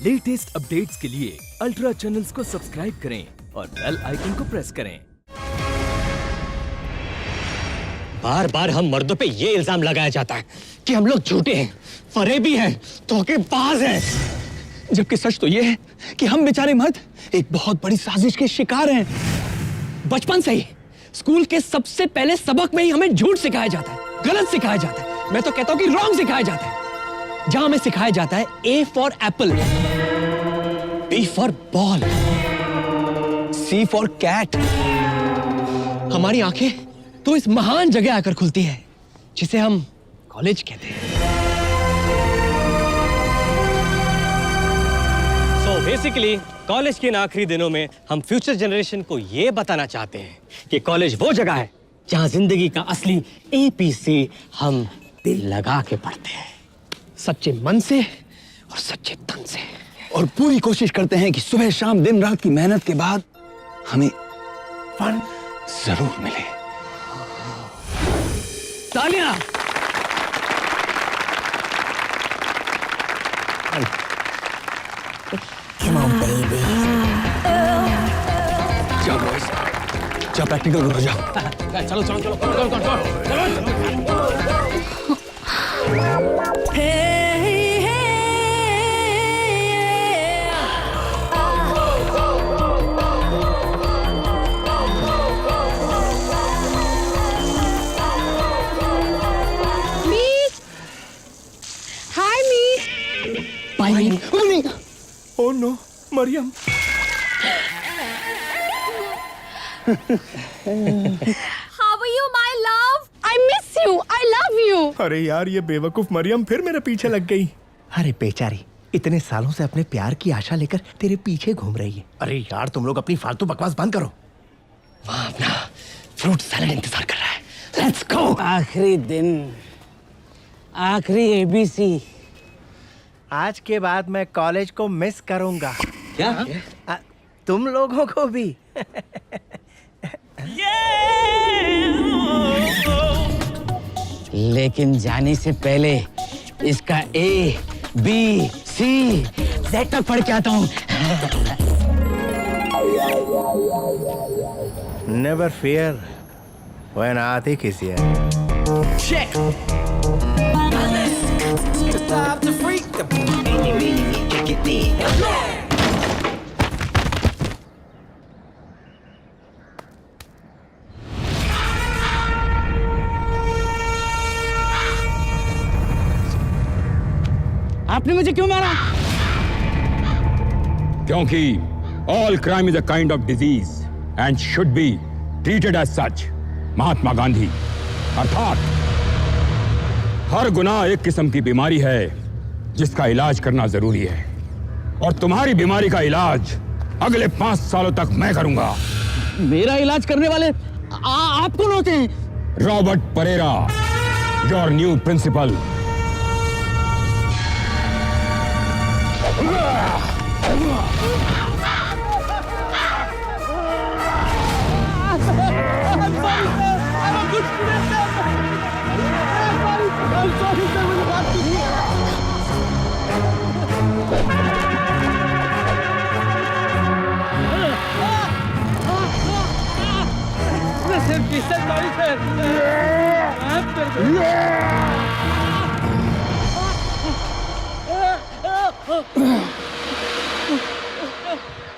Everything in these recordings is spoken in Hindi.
लेटेस्ट अपडेट्स के लिए अल्ट्रा चैनल्स को सब्सक्राइब करें और बेल आइकन को प्रेस करें। बार बार हम मर्दों पे ये इल्जाम लगाया जाता है कि हम लोग झूठे हैं, फरेबी हैं, धोखेबाज हैं, जबकि सच तो ये है कि हम बेचारे मर्द एक बहुत बड़ी साजिश के शिकार हैं। बचपन से ही स्कूल के सबसे पहले सबक में ही हमें झूठ सिखाया जाता है, गलत सिखाया जाता है, मैं तो कहता हूं कि रॉन्ग सिखाया जाता है। जहां हमें सिखाया जाता है A for apple, B for ball, C for cat. हमारी आंखें तो इस महान जगह आकर खुलती है जिसे हम कॉलेज कहते हैं। सो बेसिकली कॉलेज के इन आखिरी दिनों में हम फ्यूचर जनरेशन को यह बताना चाहते हैं कि कॉलेज वो जगह है जहां जिंदगी का असली ABC हम दिल लगा के पढ़ते हैं, सच्चे मन से और सच्चे तन से, और पूरी कोशिश करते हैं कि सुबह शाम दिन रात की मेहनत के बाद हमें फन जरूर मिले। तालियां! Come on, baby. जाओ बॉयज, जाओ प्रैक्टिकल करो, जाओ। चलो चलो चलो चलो चलो oh no, Mariam. How are you, my love? I miss you. I love you. अरे यार, ये बेवकूफ मरियम फिर मेरे पीछे लग गई। अरे बेचारी, इतने सालों से अपने प्यार की आशा लेकर तेरे पीछे घूम रही है। अरे यार, तुम लोग अपनी फालतू बकवास बंद करो। वहां अपना फ्रूट सैलेड इंतजार कर रहा है। Let's go. आखिरी दिन, आखिरी ABC। आज के बाद मैं कॉलेज को मिस करूंगा। क्या? तुम लोगों को भी। लेकिन जाने से पहले इसका ABC Z तक पढ़ के आता हूँ। Never fear when Atik is here. Check. आपने मुझे क्यों मारा? क्योंकि all crime is a kind of disease and should be treated as such. Mahatma Gandhi. अर्थात हर गुनाह एक किस्म की बीमारी है जिसका इलाज करना जरूरी है, और तुम्हारी बीमारी का इलाज अगले 5 सालों तक मैं करूंगा। मेरा इलाज करने वाले आप कौन होते हैं? Robert Pereira, your new principal.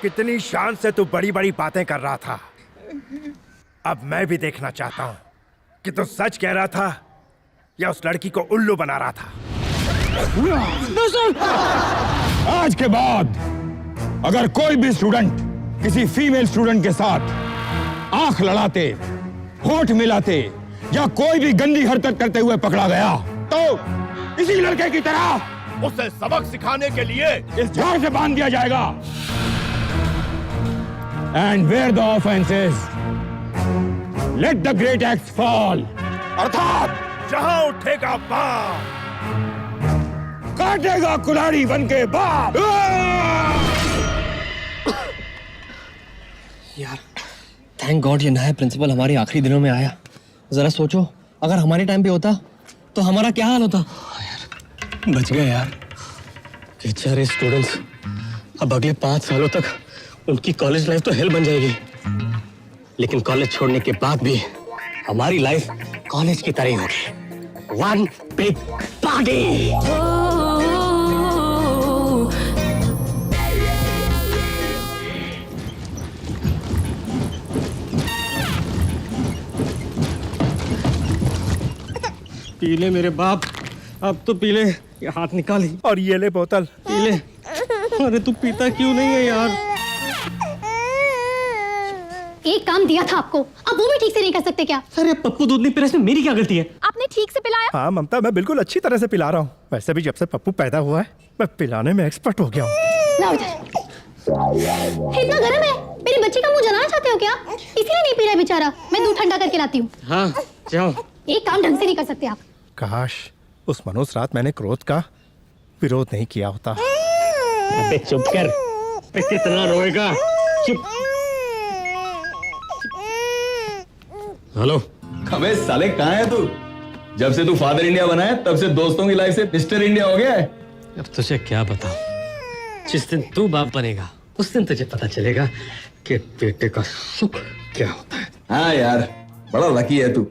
कितनी शान से तू बड़ी बड़ी बातें कर रहा था। अब मैं भी देखना चाहता हूँ कि तू सच कह रहा था या उस लड़की को उल्लू बना रहा था। आज के बाद अगर कोई भी स्टूडेंट किसी फीमेल स्टूडेंट के साथ आंख लड़ाते, होठ मिलाते या कोई भी गंदी हरकत करते हुए पकड़ा गया तो इसी लड़के की तरह उसे सबक सिखाने के लिए इस झाड़ से बांध दिया जाएगा। And where the offense is, let the great axe fall. अर्थात जहां उठेगा बाप, काटेगा कुल्हाड़ी बनके बाप। यार, थैंक गॉड ये नया प्रिंसिपल हमारे आखिरी दिनों में आया। जरा सोचो, अगर हमारे टाइम पे होता तो हमारा क्या हाल होता। बच गए यार। बेचारे स्टूडेंट्स, अब अगले 5 सालों तक उनकी कॉलेज लाइफ तो हेल बन जाएगी, लेकिन कॉलेज छोड़ने के बाद भी हमारी लाइफ कॉलेज की तरह ही होगी। One big party. पीले मेरे बाप, अब तो पीले। ये हाथ निकाली और ये ले बोतल। पीले। अरे तू पीता क्यों नहीं है यार? एक काम दिया था आपको, अब वो भी ठीक से नहीं कर सकते क्या? अरे पप्पू दूध नहीं पिला, इसमें मेरी क्या गलती है? आपने ठीक से पिलाया? हाँ ममता, मैं बिल्कुल अच्छी तरह से पिला रहा हूँ। वैसे भी जब से पप्पू पैदा हुआ है मैं पिलाने में एक्सपर्ट हो गया हूँ। लाओ इधर। इतना गर्म है, मेरे बच्चे का मुंह जलाना चाहते हो क्या? इसलिए नहीं पी रहा बेचारा, मैं दूध ठंडा करके लाती हूँ। हाँ जाओ। एक काम ढंग से नहीं कर सकते आप। काश उस मनोज रात मैंने क्रोध का विरोध नहीं किया होता। अबे चुप कर, कितना रोएगा? चुप। हेलो। अबे साले कहाँ है तू? जब से तू फादर इंडिया बना है तब से दोस्तों की लाइफ से मिस्टर इंडिया हो गया है। अब तुझे क्या बताऊं, जिस दिन तू बाप बनेगा उस दिन तुझे पता चलेगा कि बेटे का सुख क्या होता है। हाँ यार, बड़ा लकी है तू।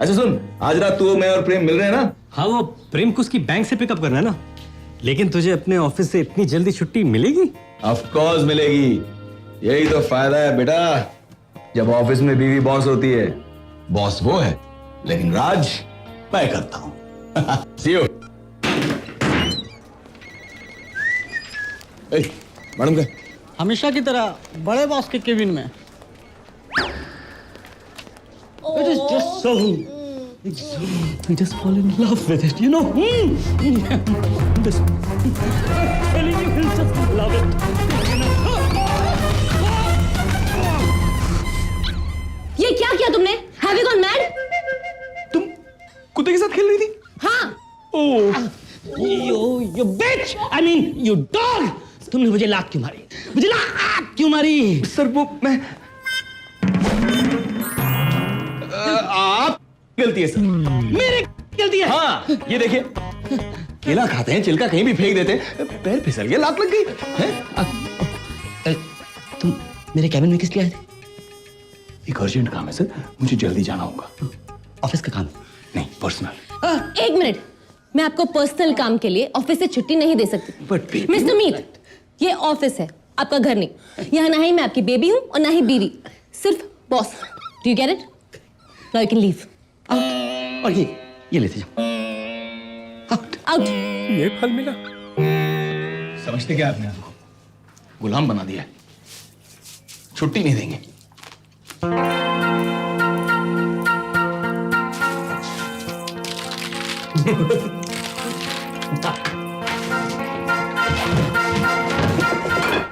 अच्छा सुन, आज रात तू मैं और प्रेम मिल रहे हैं ना? हाँ, वो प्रेम को उसकी बैंक से पिकअप करना है ना, लेकिन तुझे अपने ऑफिस से इतनी जल्दी छुट्टी मिलेगी? ऑफ कोर्स मिलेगी, यही तो फायदा है बेटा। जब ऑफिस में बीवी बॉस होती है, बॉस वो है लेकिन राज मैं करता हूं। See you। मैडम का हमेशा की तरह बड़े बॉस के केबिन में। It is just so. We just fall in love with it, you know. Just telling you, he'll just love it. ये क्या किया तुमने? Have you gone mad? तुम कुत्ते के साथ खेल रही थी? हाँ। Oh, you bitch! I mean, you dog! तुमने मुझे लात क्यों मारी? मुझे लात क्यों मारी? सर वो मैं आप गलती है सर। मेरी गलती है। हाँ, ये देखिए, केला खाते हैं, छिलका कहीं भी फेंक देते हैं, पैर फिसल गया, लात लग गई है? तुम मेरे कैबिन में किस लिए आए थे? एक अर्जेंट काम है सर, मुझे जल्दी जाना होगा। ऑफिस का काम? नहीं, पर्सनल। एक मिनट, मैं आपको पर्सनल काम के लिए ऑफिस से छुट्टी नहीं दे सकती। बट मिस्टर मीत, ये ऑफिस है, आपका घर नहीं। यहाँ ना ही मैं आपकी बेबी हूँ और ना ही बीवी, सिर्फ boss. Do you get it? Now you can leave. Out. और ये लेते जाओ। आउट। ये फल मिला। समझते क्या आपने आपको? गुलाम बना दिया, छुट्टी नहीं देंगे।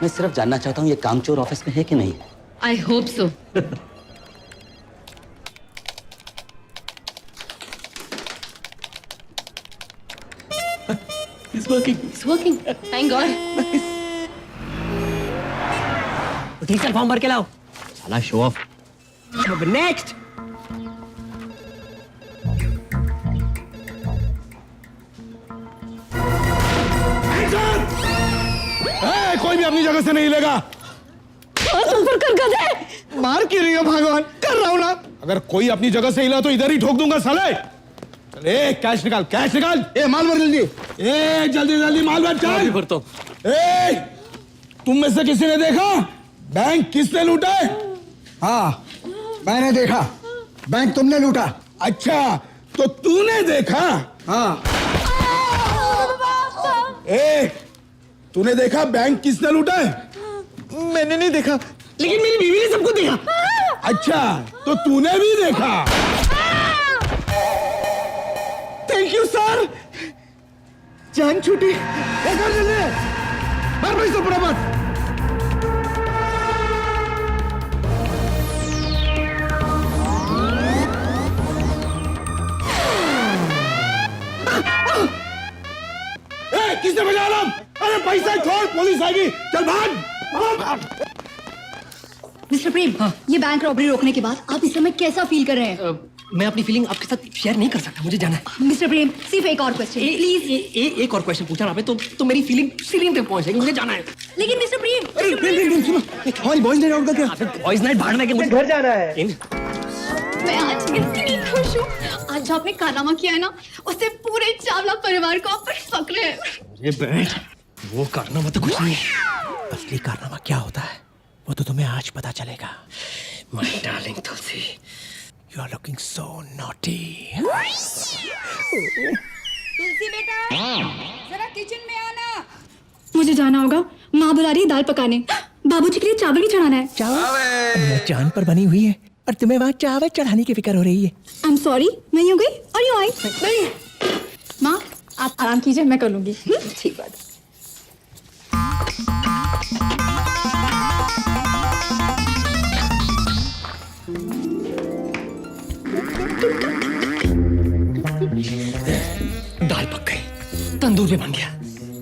मैं सिर्फ जानना चाहता हूँ ये कामचोर ऑफिस में है कि नहीं? I hope so. It's working. It's working. Thank God. तीसरा फॉर्म भर के लाओ। साला शो ऑफ। नेक्स्ट। कोई भी अपनी जगह से नहीं लेगा। मार क्यों रही हो भगवान? कर रहा हूं ना। अगर कोई अपनी जगह से हिला तो इधर ही ठोक दूंगा साले। चल कैश निकाल, कैश निकाल। माल भर जल्दी। जल्दी जल्दी माल भर, चल। भर तो। तुम में से किसी ने देखा बैंक किसने लूटा है? हाँ, मैंने देखा, बैंक तुमने लूटा। अच्छा, तो तूने देखा? हाँ। तूने देखा बैंक किसने लूटा है? मैंने नहीं देखा, लेकिन मेरी बीवी ने सबको देखा। अच्छा, तो तूने भी देखा? थैंक यू सर, जान छूटी। मार भाई सब बराबर। किसने बजा अलार्म? अरे पैसा छोड़, पुलिस आएगी। चल भाग, भाग। मिस्टर प्रेम, ये बैंक रॉबरी रोकने के बाद आप इस समय कैसा फील कर रहे हैं? मैं अपनी फीलिंग आपके साथ शेयर नहीं कर सकता, मुझे जाना है। मिस्टर प्रेम, सिर्फ एक और क्वेश्चन प्लीज। एक और क्वेश्चन पूछा ना आपने तो मेरी फीलिंग सीलिंग तक पहुंच जाएगी, मुझे जाना है। लेकिन मिस्टर प्रेम, प्रेम सुनो, हमारी बॉयज नाइट आउट का क्या? बॉयज नाइट बाहर में कि मुझे घर जाना है। मैं आज इतनी खुश हूँ। आज जो आपने कारनामा किया है ना, उससे पूरे चावला परिवार को आप पर फक्र है। ये बैठ, वो कारनामा तो कुछ नहीं है। असली कारनामा क्या होता है वो तो तुम्हें आज पता चलेगा। My darling Tulsi, you are looking so naughty. तुलसी बेटा, जरा किचन में आना। मुझे जाना होगा, माँ बुला रही है दाल पकाने। बाबूजी के लिए चावल भी चढ़ाना है। चावल चांद पर बनी हुई है और तुम्हें वहाँ चावल चढ़ाने की फिक्र हो रही है। I'm sorry, मैं यूँ गई और यूँ आई। नहीं माँ, आप आराम कीजिए, मैं कर लूंगी। ठीक बात है। दाल पक गई, तंदूर भी बन गया,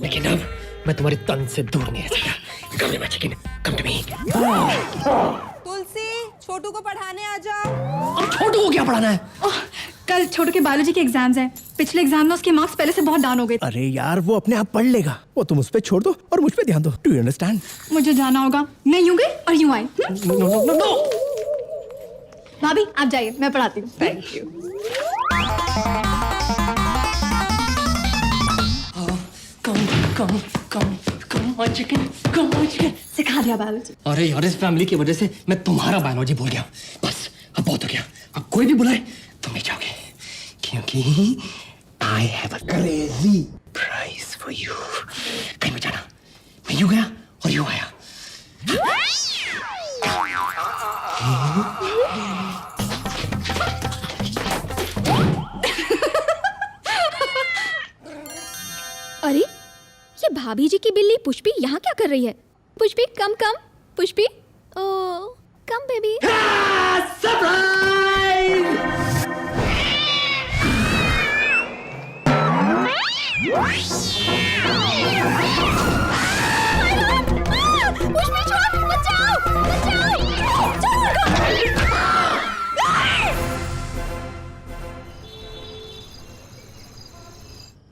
लेकिन अब मैं तुम्हारे तन से दूर नहीं रह सकता। कम में चिकन, कम टू मी। तुलसी, छोटू को पढ़ाने आ जाओ। अब छोटू को क्या पढ़ाना है? कल छोटू के बायोलॉजी के एग्जाम्स हैं। पिछले एग्जाम में उसके मार्क्स पहले से बहुत डाउन हो गए। अरे यार, वो अपने आप पढ़ लेगा, वो तुम उस पे छोड़ दो और मुझ पे ध्यान दो। Do you understand? मुझे जाना होगा, मैं यूँ गई और यूँ आई। नो। भाभी आप जाइए, मैं पढ़ाती हूँ। Thank you. Come chicken. सिखा दिया बायोलॉजी। अरे यार, इस फैमिली की वजह से मैं तुम्हारा बायोलॉजी भूल गया। बस अब बहुत हो गया, अब कोई भी बुलाए तुम नहीं जाओगे, क्योंकि I have a crazy prize for you. कहीं भी जाना, मैं यूं गया और यूं आया। अरे ये भाभी जी की बिल्ली पुष्पी यहाँ क्या कर रही है? पुष्पी कम कम, पुष्पी ओ कम बेबी। पुष्पी छोड़, बचाओ बचाओ,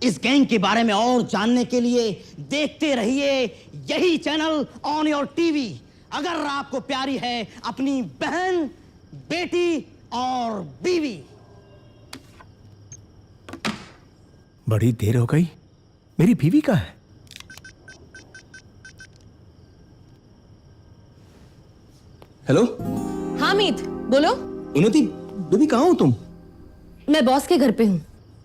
इस गैंग के बारे में और जानने के लिए देखते रहिए यही चैनल ऑन योर टीवी। अगर आपको प्यारी है अपनी बहन, बेटी और बीवी। बड़ी देर हो गई, मेरी बीवी कहाँ है? हेलो। हाँ मीत, बोलो। उन्नति बेबी, कहाँ हो तुम? मैं बॉस के घर पे हूँ।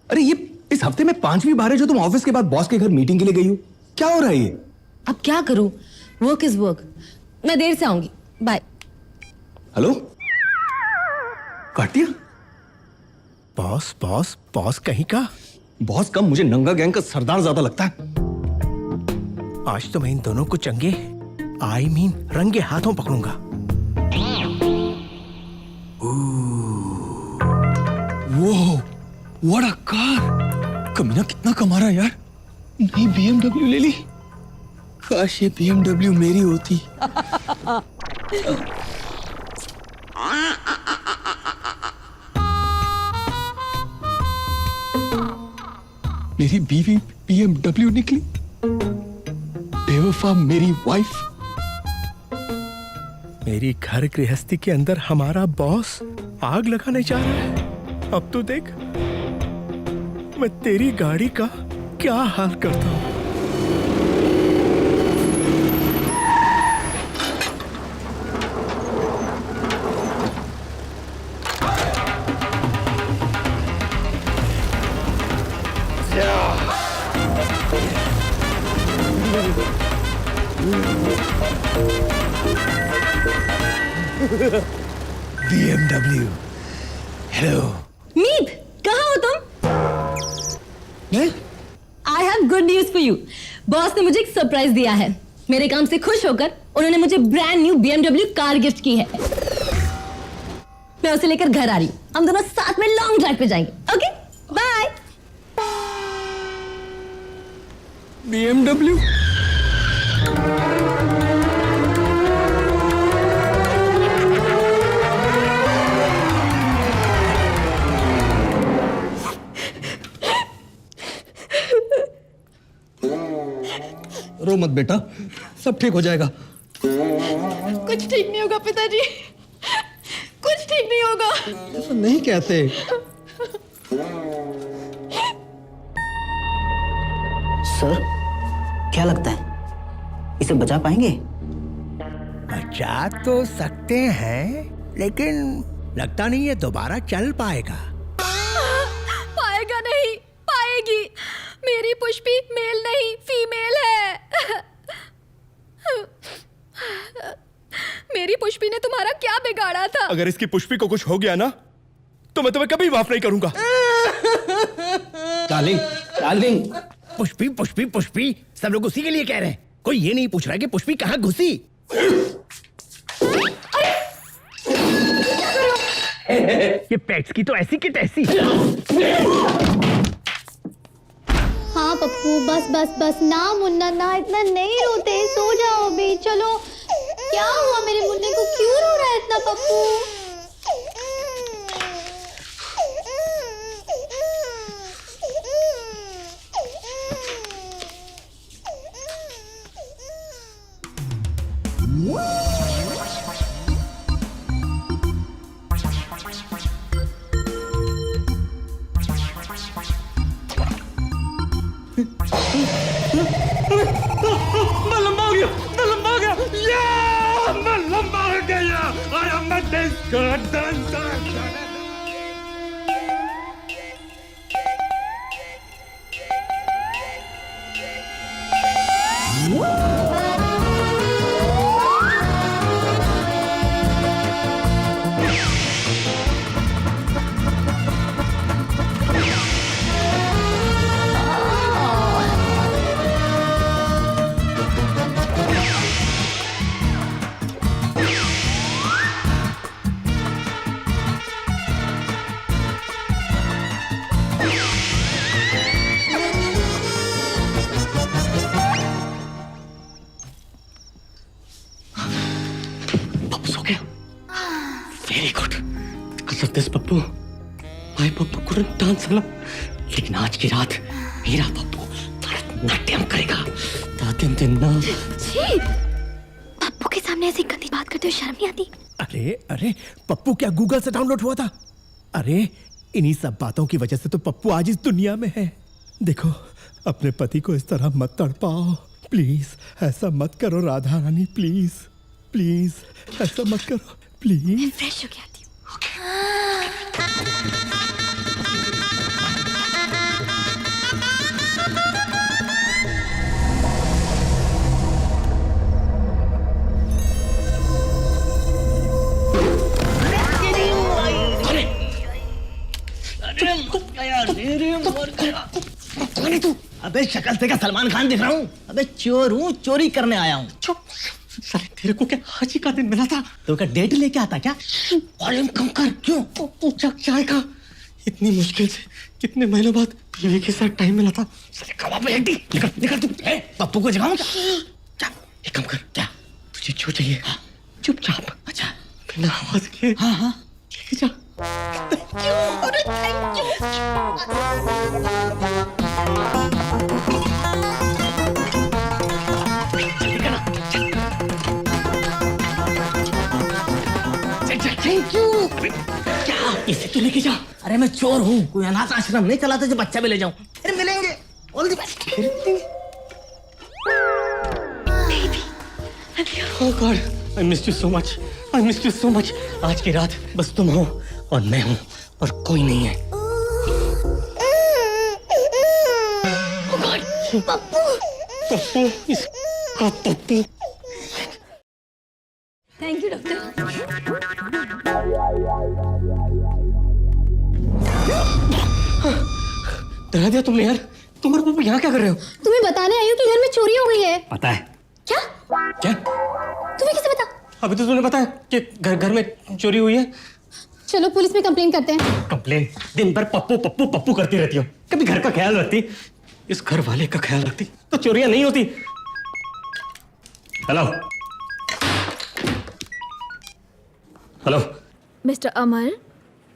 अरे ये इस हफ्ते में 5वीं बार है जो तुम ऑफिस के बाद बॉस के घर मीटिंग के लिए गई हो। क्या हो रहा है ये? अब क्या करूँ, वर्क इज वर्क। मैं देर से आऊंगी, बाय। हेलो, काट दिया? बॉस बॉस बॉस कहीं का। बॉस कम, मुझे नंगा गैंग का सरदार ज्यादा लगता है। आज तो मैं इन दोनों को चंगे आई मीन रंगे हाथों पकड़ूंगा। वो व्हाट अ कार! कमीना कितना कमा रहा है यार। नई BMW ले ली। काश ये BMW मेरी होती। मेरी बीवी BMW निकली, बेवफा मेरी वाइफ। मेरी घर गृहस्थी के अंदर हमारा बॉस आग लगाने जा रहा है। अब तो देख मैं तेरी गाड़ी का क्या हाल करता हूं। BMW, hello. मीत, कहाँ हो तुम? I have good news for you. Boss ने मुझे एक सरप्राइज दिया है। मेरे काम से खुश होकर उन्होंने मुझे brand new BMW car gift की है। मैं उसे लेकर घर आ रही हूँ। हम दोनों साथ में लॉन्ग ड्राइव पे जाएंगे। Okay, bye. BMW? घबरो मत बेटा, सब ठीक हो जाएगा। कुछ ठीक नहीं होगा पिताजी, कुछ ठीक नहीं होगा। ऐसा नहीं कहते। सर, क्या लगता है इसे बचा पाएंगे? बचा तो सकते हैं, लेकिन लगता नहीं है दोबारा चल पाएगा। पाएगा नहीं, पाएगी। मेरी पुष्पी मेल नहीं फीमेल है। मेरी पुष्पी ने तुम्हारा क्या बिगाड़ा था? अगर इसकी पुष्पी को कुछ हो गया ना, तो मैं तुम्हें कभी माफ नहीं करूंगा। डार्लिंग, डार्लिंग, पुष्पी पुष्पी पुष्पी, सब लोग उसी के लिए कह रहे हैं। कोई ये नहीं पूछ रहा कि पुष्पी कहाँ घुसी। ये पेट्स की तो ऐसी की तैसी। हाँ पप्पू, बस बस बस ना मुन्ना ना, इतना नहीं रोते, सो जाओ अभी। चलो, क्या हुआ मेरे मुन्ने को, क्यों रो रहा है इतना Pappu? Pappu, my Pappu couldn't dance alone, लेकिन आज की रात मेरा पप्पू भरतनाट्यम करेगा। छी, पप्पू के सामने ऐसी गंदी बात करते हुए शर्म नहीं आती? अरे अरे, पप्पू क्या गूगल से डाउनलोड हुआ था? अरे इन्हीं सब बातों की वजह से तो पप्पू आज इस दुनिया में है। देखो, अपने पति को इस तरह मत तड़पाओ प्लीज। ऐसा मत करो राधा रानी, प्लीज प्लीज, ऐसा मत करो प्लीज। फ्रेश हो गया थी। कौन है तू? अबे शक्ल से क्या सलमान खान दिख रहा हूँ? अबे चोर हूँ, चोरी करने आया हूँ। चुप साले, तेरे को क्या हाजी का दिन मिला था? तो क्या डेट लेके आता क्या? वॉल्यूम कम कर। क्यों? तू क्या का इतनी मुश्किल से कितने महीनों बाद बीवी के साथ टाइम मिला था। साले कबाब में हड्डी। निकल निकल तू। पप्पू को जगाऊं क्या? एक काम कर। क्या? तुझे जो चाहिए चुपचाप, अच्छा बिना आवाज के, हाँ हाँ लेके जा। अरे थैंक यू। Thank you. क्या? इसे तो लेके जा। अरे मैं चोर हूँ, कोई अनाथ आश्रम नहीं चलाता जो बच्चा भी ले जाऊं। फिर मिलेंगे। All the best. Oh God, I missed you so much. I missed you so much. आज की रात बस तुम हो और मैं हूँ और कोई नहीं है। Oh God, Pappu. पप्पू, इसका पप्पू। Thank you doctor. डरा दिया तुमने यार। तुम और पप्पू यहाँ क्या कर रहे हो? तुम्हें बताने आई हूँ कि घर में चोरी हो गई है। पता है। क्या? क्या? तुम्हें कैसे पता? अभी तो तुमने बताया कि घर में चोरी हुई है। चलो पुलिस में कंप्लेन करते हैं। कंप्लेन? दिन भर पप्पू पप्पू पप्पू करती रहती हो, कभी घर का ख्याल रखती? इस घर वाले का ख्याल रखती तो चोरियां नहीं होती। हेलो हेलो मिस्टर अमर,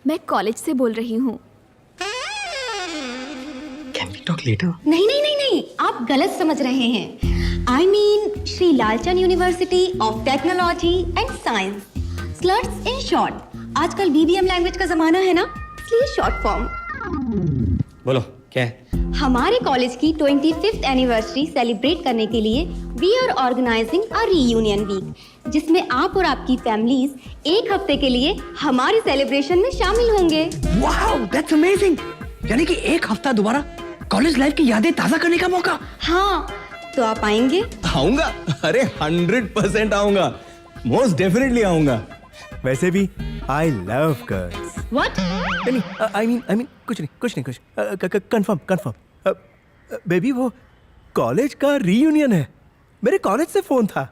मैं कॉलेज से बोल रही हूँ। Can we talk later? नहीं नहीं नहीं नहीं, आप गलत समझ रहे हैं। I mean Sri Lalchand University of Technology and Science. Sluts in short. आजकल BBM लैंग्वेज का जमाना है ना, इसलिए शॉर्ट फॉर्म। बोलो क्या है? हमारे कॉलेज की 25th एनिवर्सरी सेलिब्रेट करने के लिए we are organising a reunion week, जिसमें आप और आपकी फैमिलीज एक हफ्ते के लिए हमारे सेलिब्रेशन में शामिल होंगे। Wow, that's amazing. यानी कि एक हफ्ता दोबारा कॉलेज लाइफ की यादें ताजा करने का मौका। हाँ, तो आप आएंगे? आऊंगा, अरे 100% आऊंगा, मोस्ट डेफिनेटली आऊंगा। वैसे भी I love girls. What? I mean कुछ नहीं, कंफर्म। बेबी वो कॉलेज का रीयूनियन है, मेरे कॉलेज से फोन था,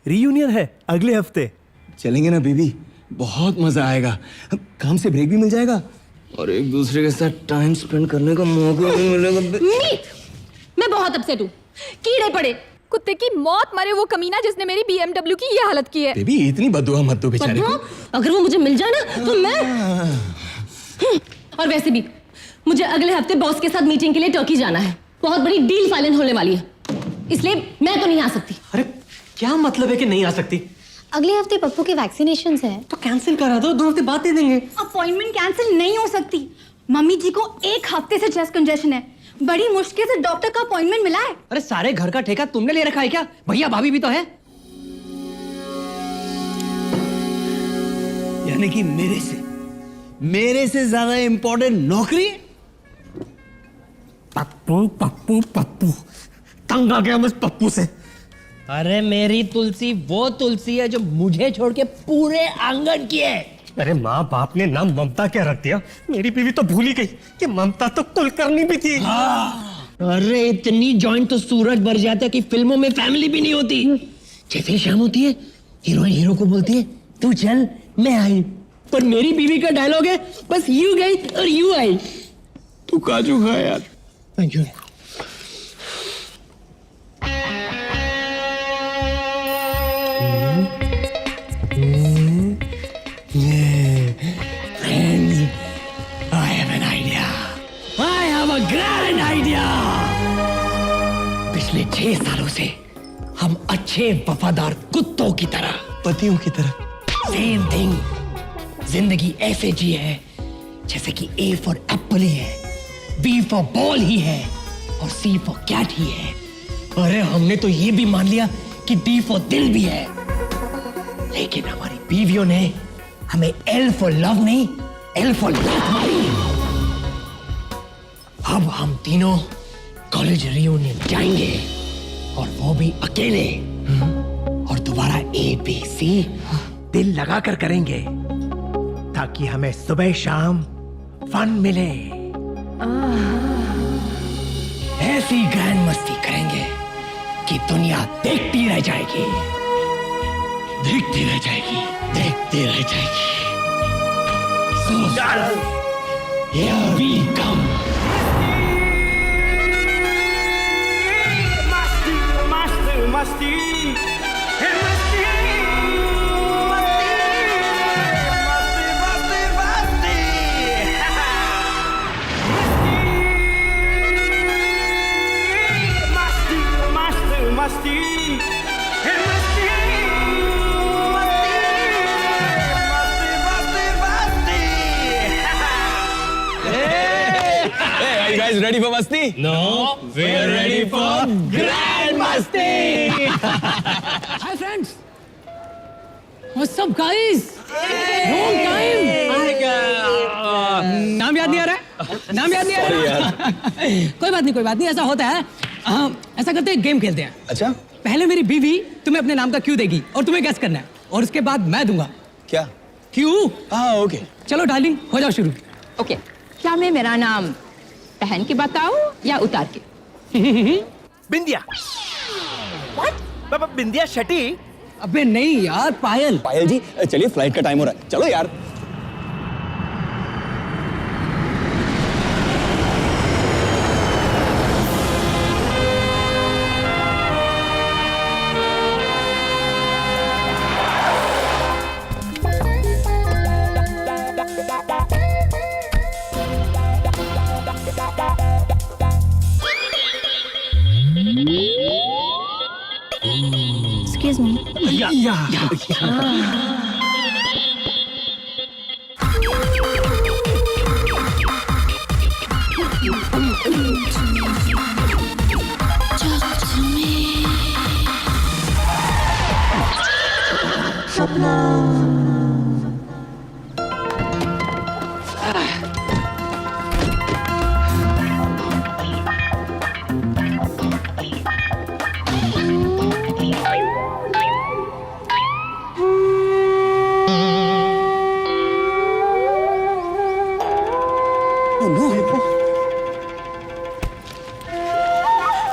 रीयूनियन है अगले हफ्ते। चलेंगे ना बेबी, बहुत मजा आएगा, काम से ब्रेक भी मिल जाएगा और एक दूसरे के साथ टाइम स्पेंड करने का मौका भी मिलेगा। मैं बहुत अपसेट हूँ। कीड़े पड़े, कुत्ते की मौत मरे वो कमीना जिसने मेरी BMW की ये हालत की है। बेबी इतनी बददुआ मत दो बेचारे को। अगर वो मुझे मिल जाए ना तो मैं और वैसे भी मुझे अगले हफ्ते बॉस के साथ मीटिंग के लिए टर्की जाना है। बहुत बड़ी डील फाइनल होने वाली है, इसलिए मैं तो नहीं आ सकती। अरे क्या मतलब है कि नहीं आ सकती? अगले हफ्ते पप्पू के वैक्सीनेशंस हैं। तो कैंसिल करा दो, 2 हफ्ते बाद दे देंगे। अपॉइंटमेंट कैंसिल नहीं हो सकती। मम्मी जी को 1 हफ्ते से चेस्ट कंजेशन है, बड़ी मुश्किल से डॉक्टर का अपॉइंटमेंट मिला है। अरे सारे घर का ठेका तुमने ले रखा है क्या? भैया भाभी भी तो है। यानी कि मेरे से ज्यादा इंपॉर्टेंट नौकरी। पप्पू तंग आ गया बस पप्पू से। अरे मेरी तुलसी वो तुलसी है जो मुझे छोड़ के पूरे आंगन की है। अरे माँ बाप ने नाम ममता क्या रख दिया? मेरी बीवी तो भूल ही गई कि ममता तो कुलकर्णी भी थी। अरे इतनी जॉइंट तो सूरज भर जाता है कि फिल्मों में फैमिली भी नहीं होती। जैसे शाम होती है, हीरोइन हीरो को बोलती है तू चल मैं आई, पर मेरी बीवी का डायलॉग है बस यू गई और यू आई। तू काजू खा यार। Thank you. Friends, I have an idea. I have a grand idea. पिछले 6 सालों से हम अच्छे वफादार कुत्तों की तरह, पतियों की तरह सेम थिंग, जिंदगी ऐसे जी है जैसे कि A फॉर एप्पल ही है, B फॉर बॉल ही है और C फॉर कैट ही है। अरे हमने तो ये भी मान लिया कि D फॉर दिल भी है, लेकिन हमारी बीवियों ने हमें L फॉर लव नहीं L फॉर लात मारी। अब हम तीनों कॉलेज रियूनियन जाएंगे और वो भी अकेले, और दोबारा ABC दिल लगाकर करेंगे ताकि हमें सुबह शाम फन मिले। ऐसी ग्रैंड मस्ती करेंगे कि दुनिया देखती रह जाएगी, देखती रह जाएगी, देखती रह जाएगी। So, here we come. Hey, you guys ready for masti? No, we're ready for Grand मस्ती। Hi friends. What's up guys? Long time. नाम याद नहीं आ रहा है? नाम याद नहीं आ रहा है? कोई बात नहीं, ऐसा होता है। ऐसा करते हैं, गेम खेलते हैं। अच्छा, पहले मेरी बीवी तुम्हें अपने नाम का क्यू देगी और तुम्हें गेस करना है, और उसके बाद मैं दूंगा क्या? क्यू। हाँ ओके। चलो डार्लिंग हो जाओ शुरू। ओके, क्या मैं मेरा नाम पहन के बताऊं या उतार के? बिंदिया। बिंदिया शटी। अबे नहीं यार, पायल। पायल जी चलिए, फ्लाइट का टाइम हो रहा है, चलो यार। Excuse me.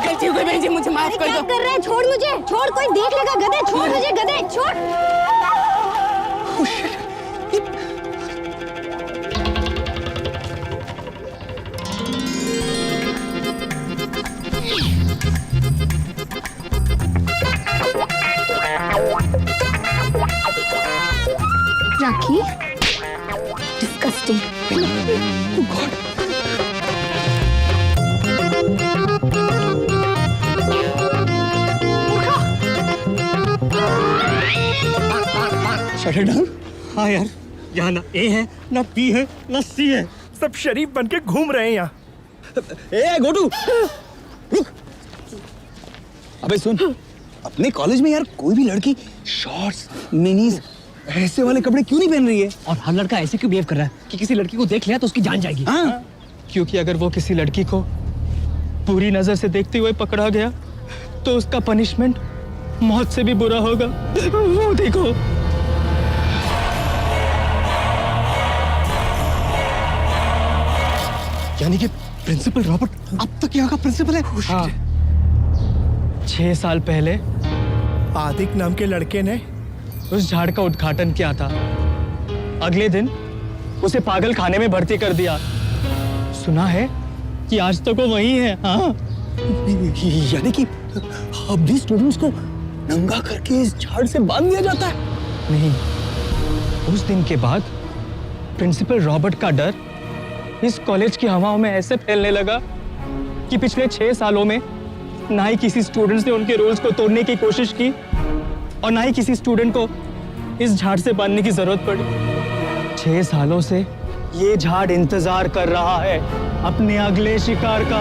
गलती हो गई बहन जी, मुझे माफ कर क्या दो। कर रहे हैं? छोड़ मुझे, छोड़, कोई देख लेगा। गधे, छोड़ मुझे, गधे, छोड़। राखी, डिस्गस्टिंग। Shut down. हाँ यार, यहाँ ना ए है ना पी है ना सी है। सब शरीफ बन के घूम रहे हैं यहाँ। ए गोटू, रुक। अबे सुन, अपने कॉलेज में यार कोई भी लड़की शॉर्ट्स, मिनीज ऐसे वाले कपड़े क्यों नहीं पहन रही है? और हर लड़का ऐसे क्यों बिहेव कर रहा है कि किसी लड़की को देख लिया तो उसकी जान जाएगी? हाँ, क्योंकि अगर वो किसी लड़की को बुरी नजर से देखते हुए पकड़ा गया तो उसका पनिशमेंट मौत से भी बुरा होगा। वो देखो। यानी कि प्रिंसिपल रॉबर्ट अब तक यहाँ का प्रिंसिपल है? हाँ। 6 साल पहले आदिक नाम के लड़के ने उस झाड़ का उद्घाटन किया था। अगले दिन उसे पागल खाने में भर्ती कर दिया। सुना है कि आज तक वो वहीं है। हाँ, यानी कि अब भी स्टूडेंट्स को नंगा करके इस झाड़ से बांध दिया जाता है? नहीं, उस दिन के बाद प्रिंसिपल रॉबर्ट का डर इस कॉलेज की हवाओं में ऐसे फैलने लगा कि पिछले 6 सालों में ना ही किसी स्टूडेंट्स ने उनके रूल्स को तोड़ने की कोशिश की और ना ही किसी स्टूडेंट को इस झाड़ से बांधने की जरूरत पड़ी। 6 सालों से ये झाड़ इंतजार कर रहा है अपने अगले शिकार का।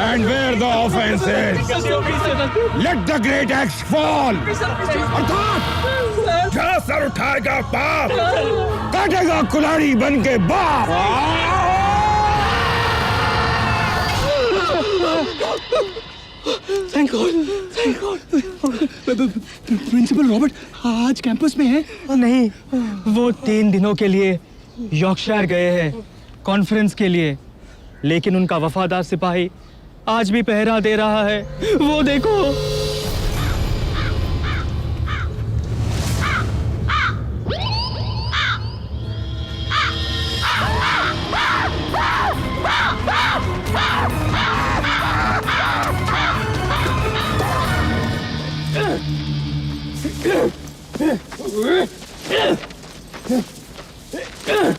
And where the offense is, let the great axe fall. अर्थात जहाँ सर उठाएगा पाप, काटेगा कुल्हाड़ी बन के बाप। Thank God, thank God. Principal Robert आज कैंपस में है? नहीं, वो 3 दिनों के लिए यॉर्कशायर गए हैं कॉन्फ्रेंस के लिए, लेकिन उनका वफादार सिपाही आज भी पहरा दे रहा है। वो देखो।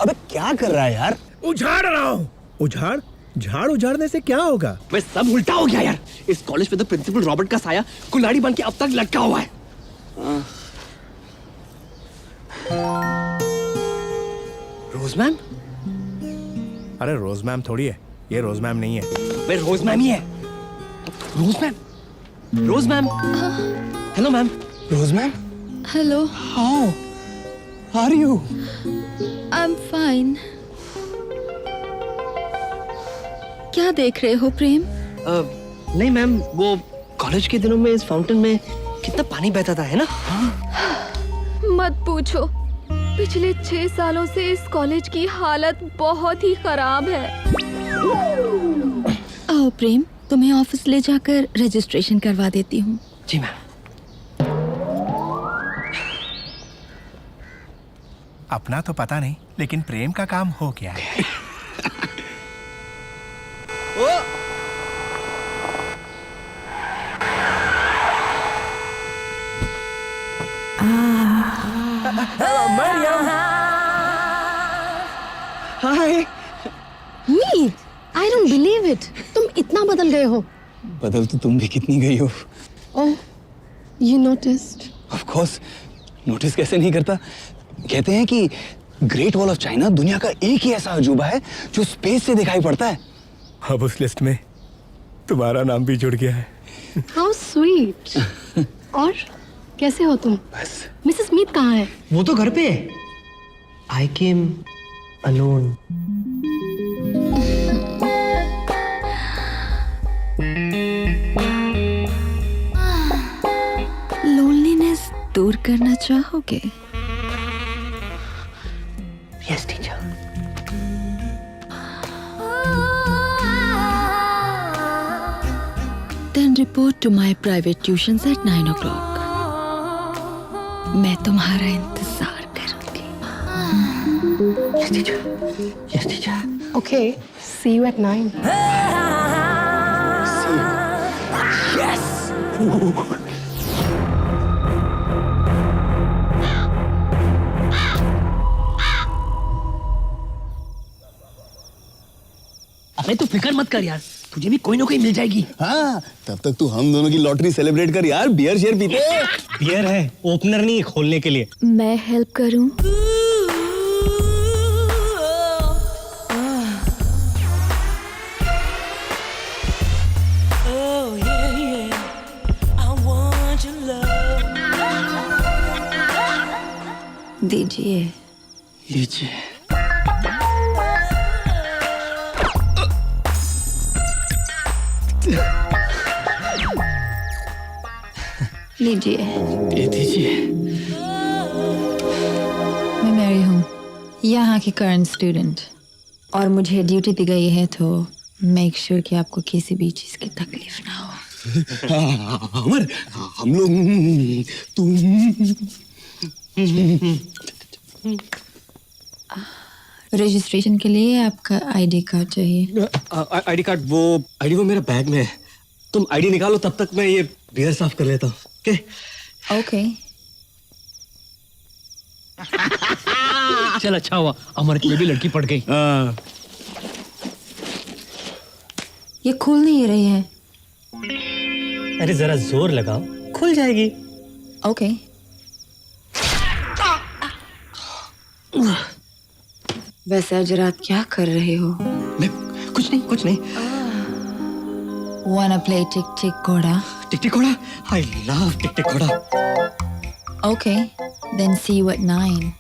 अबे क्या कर रहा है यार? उजाड़ रहा हूँ। उजाड़? झाड़ उजाड़ने से क्या होगा? वे सब उल्टा हो गया यार। इस कॉलेज पे तो प्रिंसिपल रॉबर्ट का साया कुल्हाड़ी बन के अब तक लटका हुआ है। Rose ma'am? अरे रोज मैम थोड़ी है, ये रोज मैम नहीं है। वे रोज मैम ही है। Rose ma'am, Rose ma'am. Hello ma'am. Rose ma'am, hello, how are you? I am fine. क्या देख रहे हो प्रेम? नहीं मैम, वो कॉलेज के दिनों में इस फाउंटेन में कितना पानी बहता था, है ना? मत पूछो, पिछले 6 सालों से इस कॉलेज की हालत बहुत ही खराब है। आओ प्रेम, तुम्हें ऑफिस ले जाकर रजिस्ट्रेशन करवा देती हूँ। जी मैम। अपना तो पता नहीं, लेकिन प्रेम का काम हो गया है। मरियम। हाय। मीत, आई डोंट बिलीव इट। तुम इतना बदल गए हो। बदल तो तुम भी कितनी गई हो। Oh, you noticed? Of course, notice कैसे नहीं करता। कहते हैं कि ग्रेट वॉल ऑफ चाइना दुनिया का एक ही ऐसा अजूबा है जो स्पेस से दिखाई पड़ता है। अब उस लिस्ट में तुम्हारा नाम भी जुड़ गया है। How sweet. और कैसे हो तुम? बस। मिसेस मीत कहाँ है? वो तो घर पे है। आई केम अलोन। लोनलीनेस दूर करना चाहोगे? Yes teacher. Then report to my private tuitions at 9 o'clock. मैं तुम्हारा इंतजार करूंगी। Yes teacher. Yes teacher. Okay, see you at 9. अरे तू फिक्र मत कर यार, तुझे भी कोई ना कोई मिल जाएगी। हाँ, तब तक तू हम दोनों की लॉटरी सेलिब्रेट कर यार। बियर शेयर पीते। बियर है, ओपनर नहीं, खोलने के लिए। मैं हेल्प करूं? दीजिए। लीजिए। लीजिए। दे दीजिए। मैं मैरी हूँ, यहाँ की करंट स्टूडेंट, और मुझे ड्यूटी दी गई है तो मेक श्योर कि आपको किसी भी चीज की तकलीफ ना हो। अमर, हम लोग रजिस्ट्रेशन के लिए आपका आईडी कार्ड चाहिए। ID card? वो मेरा बैग में है। तुम आईडी निकालो, तब तक मैं ये बियर साफ कर लेता हूँ। ओके। चल अच्छा हुआ, अमर की भी लड़की पड़ गई। ये खुल नहीं रही है। अरे जरा जोर लगाओ, खुल जाएगी। ओके। वैसे आज रात क्या कर रहे हो? मैं कुछ नहीं। Wanna play टिक टिक घोड़ा? टिक टिक घोड़ा? I love टिक टिक घोड़ा। Okay, then see you at 9.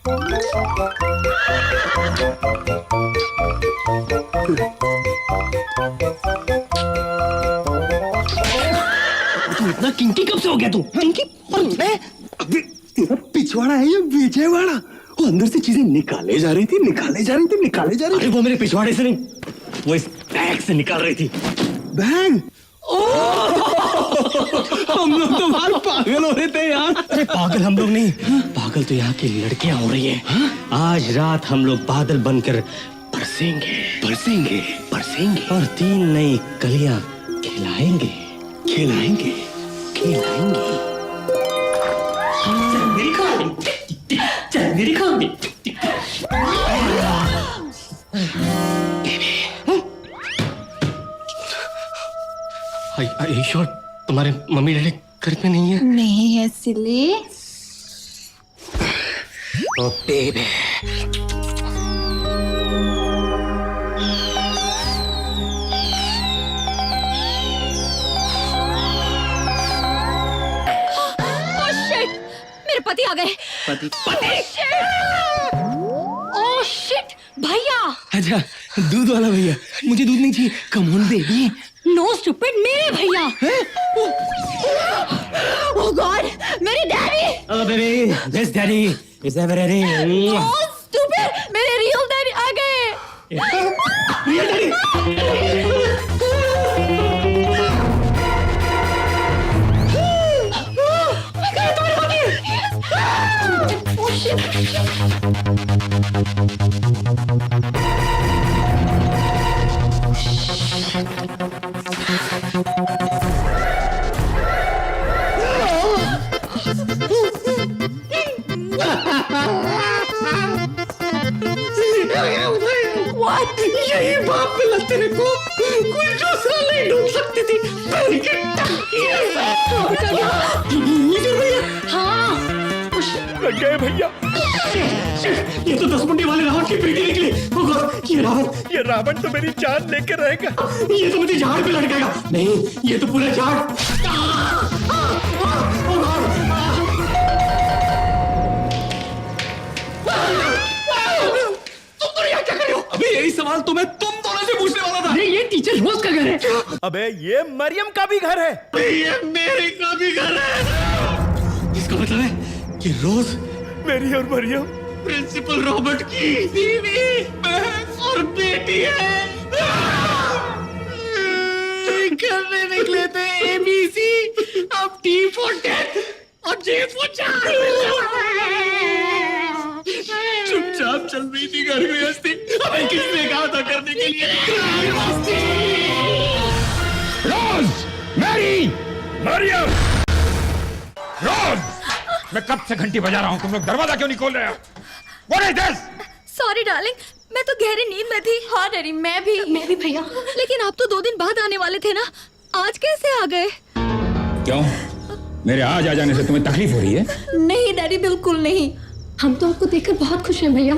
तू इतना किंकी कब से हो गया तू? किंकी? और मैं? अबे तेरा पिछवाड़ा है ये विजयवाड़ा। वो अंदर से चीजें निकाले जा रही थी। अरे वो मेरे पिछवाड़े से नहीं, वो इस बैग से निकाल रही थी। बैग? हम लोग तो बाहर पागल हो रहे थे यार। अरे पागल हम लोग नहीं, पागल तो यहाँ की लड़कियां हो रही है। आज रात हम लोग बादल बनकर बरसेंगे और 3 नई कलियां खिलाएंगे। चल मेरी खाओगी। ईश्वर, तुम्हारे मम्मी डैडी घर पे नहीं है? नहीं है सिली। ओ बेबी। मेरे पति आ गए। पति? ओह शिट, भैया। अच्छा, दूध वाला भैया। मुझे दूध नहीं चाहिए। Come on baby. No stupid, मेरे भैया। ओह गॉड, मेरे daddy. Oh baby, this daddy is ever ready. Oh stupid, मेरे रियल डैडी आ गए। Real daddy? तेरे को कोई दूसरा नहीं ढूंढ सकती थी। हाँ लग गए भैया। ये तो 10 मुंडी वाले रावण की बेटी निकली। ओ गॉड, ये रावण तो मेरी जान लेके रहेगा। ये तो मुझे झाड़ पे लटकेगा। नहीं, ये तो पूरा झाड़। ओ गॉड, तुम तो यहाँ क्या कर रहे हो? अभी यही सवाल तुम दोनों से पूछने वाला था। ये टीचर रोज का घर है। अबे ये मरियम का भी घर है। ये मेरे का भी घर है। इसका मतलब है कि रोज मेरी और मरियम प्रिंसिपल रॉबर्ट की बीवी, बहन और बेटी है। करने निकले थे ABC, अब T for death और J for charge। चुपचाप चल रही थी घर गृहस्थी। हमें किसने कहा था करने के लिए? रोज, मैरी, मरियम, रोज, मैं कब से घंटी बजा रहा हूं, तुम लोग दरवाजा क्यों नहीं खोल रहे हो? What is this? Sorry darling, मैं तो गहरी नींद में थी। हाँ डैडी, मैं भी भैया। लेकिन आप तो 2 दिन बाद आने वाले थे ना, आज कैसे आ गए? क्यों? मेरे आज आ जाने से तुम्हें तकलीफ हो रही है? नहीं डैडी, बिल्कुल नहीं। हम तो आपको देखकर बहुत खुश हैं भैया।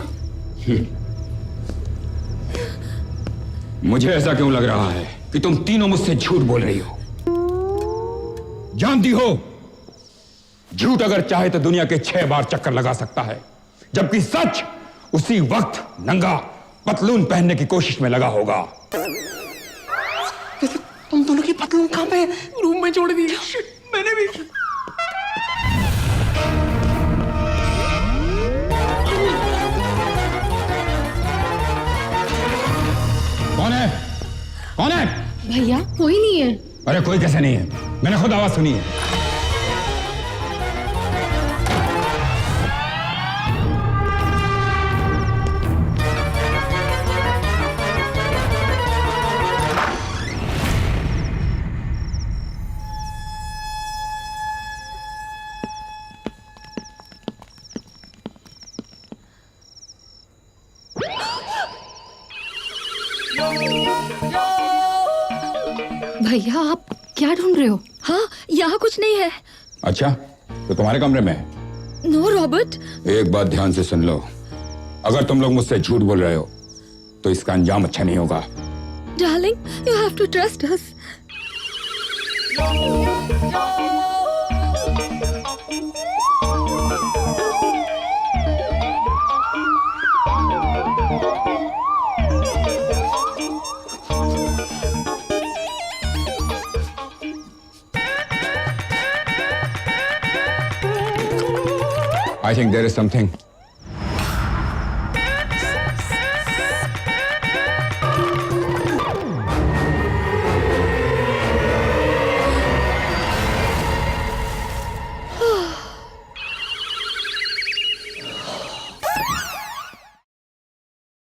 मुझे ऐसा क्यों लग रहा है कि तुम तीनों मुझसे झूठ बोल रही हो? जानती हो, झूठ अगर चाहे तो दुनिया के 6 बार चक्कर लगा सकता है, जबकि सच उसी वक्त नंगा पतलून पहनने की कोशिश में लगा होगा। तुम दोनों की पतलून कहां पे? रूम में छोड़ दी। मैंने भी। कौन है? कौन है? भैया कोई नहीं है। अरे कोई कैसे नहीं है? मैंने खुद आवाज सुनी है। भैया आप क्या ढूंढ रहे हो? हाँ, यहाँ कुछ नहीं है। अच्छा, तो तुम्हारे कमरे में है? No Robert. एक बात ध्यान से सुन लो, अगर तुम लोग मुझसे झूठ बोल रहे हो तो इसका अंजाम अच्छा नहीं होगा। Darling, you have to trust us. I think there is something